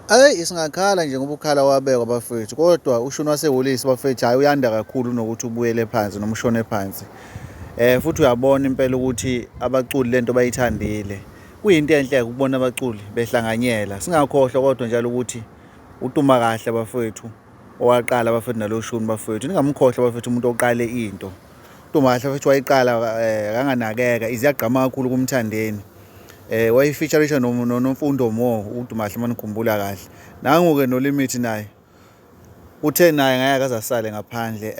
Singakhala nje ngoba ukhala wabekwa bafethu, kodwa ushuni wasehhovisi bafethu hhayi uyanda kakhulu kunokuthi ubuyele phansi noma ushone phansi. Futhi uyabona impela ukuthi abaculi lento bayithandile. Kuyinto enhle ukubona abaculi behlanganyela. Singakhohlwa kodwa njalo ukuthi uTumakahle bafethu owaqala bafethu nalo shuni bafethu. Ningamkhohlwa bafethu umuntu oqale into. uTumakahle bafethu wayiqala kanganakeka iziyagqama kakhulu kumthandeni. Wayifeatureisha noMfundo Mo uTumakahle manikhumbula kahle. Nangu-ke noLimit naye uthe naye ngeke aze asale ngaphandle.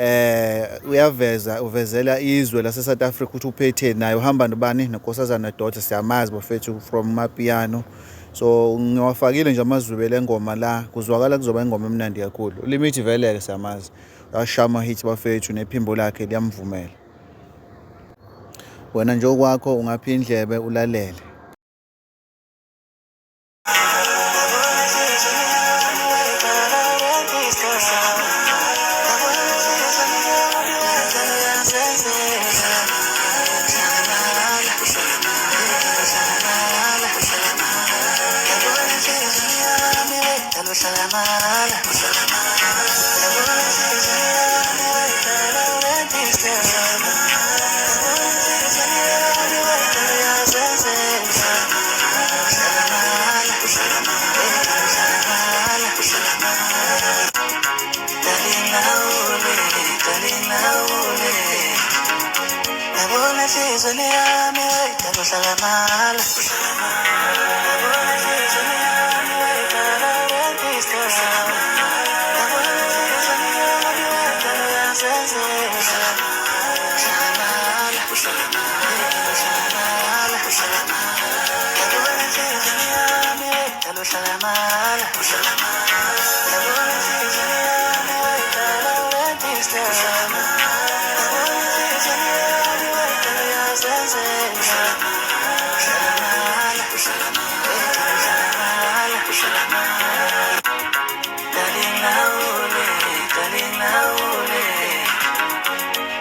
Uvezela izwe lase-South Africa ukuthi uphethe naye uhamba nobani noNkosazana Daughter siyamazi bafethu from Mapiano. So ngiwafakile nje amazwibele engoma la kuzwakala kuzoba ingoma emnandi kakhulu. uLimit vele-ke siyamazi ashama hits bafethu nephimbo lakhe liyamvumela. Wena nje okwakho ungaphi indlebe ulalele.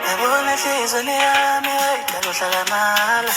Yabona inhliziyo yami, wayidala uhlakamala.